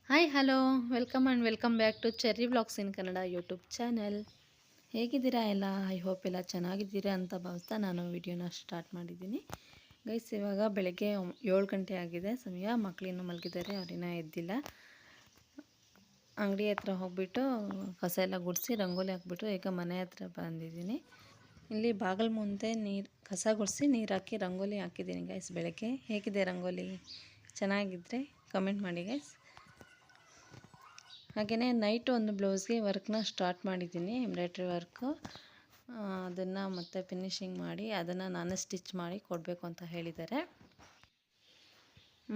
Hi hello welcome back to Cherry Vlogs in Kannada YouTube channel. ಹೇಗಿದ್ದೀರಾ ಎಲ್ಲ? I hope ಎಲ್ಲ ಚೆನ್ನಾಗಿದ್ದೀರಾ ಅಂತ ಭಾವಿಸ್ತಾ ನಾನು ವಿಡಿಯೋನ ಸ್ಟಾರ್ಟ್ ಮಾಡಿದ್ದೀನಿ. ಗೈಸ್, ಇವಾಗ ಬೆಳಗ್ಗೆ 7 ಗಂಟೆ ಆಗಿದೆ ಸಮಯ. ಮಕ್ಕಳಿನ್ನೂ ಮಲಗಿದ್ದಾರೆ, ಅವರಿನ್ನೂ ಎದ್ದಿಲ್ಲ. ಅಂಗಡಿ ಹತ್ರ ಹೋಗ್ಬಿಟ್ಟು ಕಸ ಎಲ್ಲ ಗುಡಿಸಿ ರಂಗೋಲಿ ಹಾಕ್ಬಿಟ್ಟು ಈಗ ಮನೆ ಹತ್ರ ಬಂದಿದ್ದೀನಿ. ಇಲ್ಲಿ ಬಾಗಿಲು ಮುಂದೆ ಕಸ ಗುಡಿಸಿ ನೀರು ಹಾಕಿ ರಂಗೋಲಿ ಹಾಕಿದ್ದೀನಿ ಗೈಸ್ ಬೆಳಗ್ಗೆ. ಹೇಗಿದೆ ರಂಗೋಲಿ? ಚೆನ್ನಾಗಿದ್ದರೆ ಕಮೆಂಟ್ ಮಾಡಿ ಗೈಸ್. ಹಾಗೆಯೇ ನೈಟ್ ಒಂದು ಬ್ಲೌಸ್ಗೆ ವರ್ಕ್ನ ಸ್ಟಾರ್ಟ್ ಮಾಡಿದ್ದೀನಿ, ಎಂಬ್ರಾಯ್ಡ್ರಿ ವರ್ಕು. ಅದನ್ನು ಮತ್ತೆ ಫಿನಿಶಿಂಗ್ ಮಾಡಿ ಅದನ್ನು ನಾನೇ ಸ್ಟಿಚ್ ಮಾಡಿ ಕೊಡಬೇಕು ಅಂತ ಹೇಳಿದ್ದಾರೆ.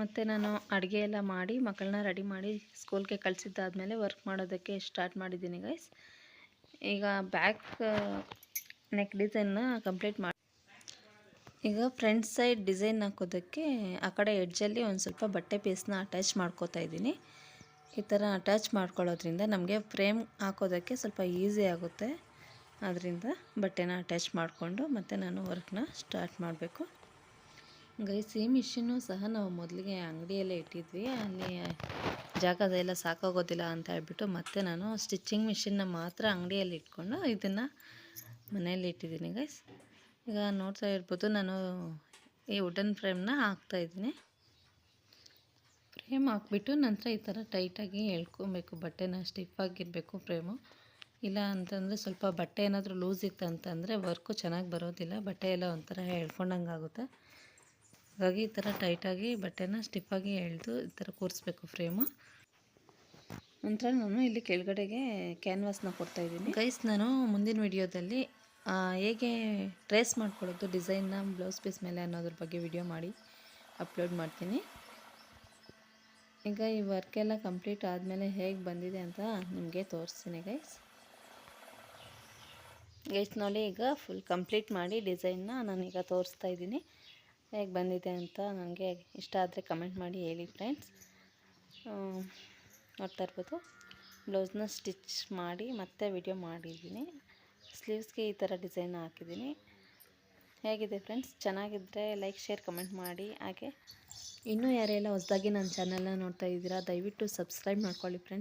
ಮತ್ತು ನಾನು ಅಡುಗೆ ಎಲ್ಲ ಮಾಡಿ ಮಕ್ಕಳನ್ನ ರೆಡಿ ಮಾಡಿ ಸ್ಕೂಲ್ಗೆ ಕಳಿಸಿದ್ದಾದಮೇಲೆ ವರ್ಕ್ ಮಾಡೋದಕ್ಕೆ ಸ್ಟಾರ್ಟ್ ಮಾಡಿದ್ದೀನಿ ಗೈಸ್. ಈಗ ಬ್ಯಾಕ್ ನೆಕ್ ಡಿಸೈನ್ನ ಕಂಪ್ಲೀಟ್ ಮಾಡಿ ಈಗ ಫ್ರಂಟ್ ಸೈಡ್ ಡಿಸೈನ್ ಹಾಕೋದಕ್ಕೆ ಆ ಕಡೆ ಎಡ್ಜಲ್ಲಿ ಒಂದು ಸ್ವಲ್ಪ ಬಟ್ಟೆ ಪೀಸ್ನ ಅಟ್ಯಾಚ್ ಮಾಡ್ಕೋತಾ ಇದ್ದೀನಿ. ಈ ಥರ ಅಟ್ಯಾಚ್ ಮಾಡ್ಕೊಳ್ಳೋದ್ರಿಂದ ನಮಗೆ ಫ್ರೇಮ್ ಹಾಕೋದಕ್ಕೆ ಸ್ವಲ್ಪ ಈಸಿ ಆಗುತ್ತೆ. ಅದರಿಂದ ಬಟ್ಟೆನ ಅಟ್ಯಾಚ್ ಮಾಡಿಕೊಂಡು ಮತ್ತು ನಾನು ವರ್ಕ್ನ ಸ್ಟಾರ್ಟ್ ಮಾಡಬೇಕು ಗೈಸ್. ಈ ಮಿಷಿನ್ನು ಸಹ ನಾವು ಮೊದಲಿಗೆ ಅಂಗಡಿಯಲ್ಲೇ ಇಟ್ಟಿದ್ವಿ, ಅಲ್ಲಿ ಜಾಗದೆಲ್ಲ ಸಾಕಾಗೋದಿಲ್ಲ ಅಂತ ಹೇಳ್ಬಿಟ್ಟು ಮತ್ತೆ ನಾನು ಸ್ಟಿಚ್ಚಿಂಗ್ ಮಿಷಿನ್ನ ಮಾತ್ರ ಅಂಗಡಿಯಲ್ಲಿ ಇಟ್ಕೊಂಡು ಇದನ್ನು ಮನೆಯಲ್ಲಿ ಇಟ್ಟಿದ್ದೀನಿ ಗೈಸ್. ಈಗ ನೋಡ್ತಾ ಇರ್ಬೋದು, ನಾನು ಈ ವುಡನ್ ಫ್ರೇಮ್ನ ಹಾಕ್ತಾಯಿದ್ದೀನಿ. ಫ್ರೇಮ್ ಹಾಕ್ಬಿಟ್ಟು ನಂತರ ಈ ಥರ ಟೈಟಾಗಿ ಎಳ್ಕೊಬೇಕು, ಬಟ್ಟೆನ ಸ್ಟಿಫಾಗಿರಬೇಕು ಫ್ರೇಮು. ಇಲ್ಲ ಅಂತಂದರೆ ಸ್ವಲ್ಪ ಬಟ್ಟೆ ಏನಾದರೂ ಲೂಸ್ ಇತ್ತು ಅಂತಂದರೆ ವರ್ಕು ಚೆನ್ನಾಗಿ ಬರೋದಿಲ್ಲ, ಬಟ್ಟೆ ಎಲ್ಲ ಒಂಥರ ಎಳ್ಕೊಂಡಂಗೆ ಆಗುತ್ತೆ. ಹಾಗಾಗಿ ಈ ಥರ ಟೈಟಾಗಿ ಬಟ್ಟೆನ ಸ್ಟಿಫಾಗಿ ಎಳೆದು ಈ ಥರ ಕೂರಿಸ್ಬೇಕು ಫ್ರೇಮು. ನಂತರ ನಾನು ಇಲ್ಲಿ ಕೆಳಗಡೆಗೆ ಕ್ಯಾನ್ವಾಸ್ನ ಕೊಡ್ತಾಯಿದ್ದೀನಿ ಗೈಸ್. ನಾನು ಮುಂದಿನ ವಿಡಿಯೋದಲ್ಲಿ ಹೇಗೆ ಟ್ರೇಸ್ ಮಾಡ್ಕೊಳ್ಳೋದು ಡಿಸೈನ್ನ ಬ್ಲೌಸ್ ಪೀಸ್ ಮೇಲೆ ಅನ್ನೋದ್ರ ಬಗ್ಗೆ ವಿಡಿಯೋ ಮಾಡಿ ಅಪ್ಲೋಡ್ ಮಾಡ್ತೀನಿ. ಈಗ ಈ ವರ್ಕೆಲ್ಲ ಕಂಪ್ಲೀಟ್ ಆದಮೇಲೆ ಹೇಗೆ ಬಂದಿದೆ ಅಂತ ನಿಮಗೆ ತೋರಿಸ್ತೀನಿ ಗೈಸ್. ನೋಡಿ, ಈಗ ಫುಲ್ ಕಂಪ್ಲೀಟ್ ಮಾಡಿ ಡಿಸೈನ್ನ ನಾನೀಗ ತೋರಿಸ್ತಾ ಇದ್ದೀನಿ. ಹೇಗೆ ಬಂದಿದೆ ಅಂತ ನನಗೆ ಇಷ್ಟ ಆದರೆ ಕಮೆಂಟ್ ಮಾಡಿ ಹೇಳಿ ಫ್ರೆಂಡ್ಸ್. ನೋಡ್ತಾ ಇರ್ಬೋದು, ಬ್ಲೌಸ್ನ ಸ್ಟಿಚ್ ಮಾಡಿ ಮತ್ತೆ ವಿಡಿಯೋ ಮಾಡಿದ್ದೀನಿ. ಸ್ಲೀವ್ಸ್ಗೆ ಈ ಥರ ಡಿಸೈನ್ ಹಾಕಿದ್ದೀನಿ. ಹೇಗಿದೆ ಫ್ರೆಂಡ್ಸ್? ಚೆನ್ನಾಗಿದ್ದರೆ ಲೈಕ್, ಶೇರ್, ಕಮೆಂಟ್ ಮಾಡಿ. ಹಾಗೆ ಇನ್ನೂ ಯಾರೆಲ್ಲ ಹೊಸದಾಗಿ ನನ್ನ ಚಾನಲ್ನ ನೋಡ್ತಾ ಇದ್ದೀರಾ ದಯವಿಟ್ಟು ಸಬ್ಸ್ಕ್ರೈಬ್ ಮಾಡ್ಕೊಳ್ಳಿ ಫ್ರೆಂಡ್ಸ್.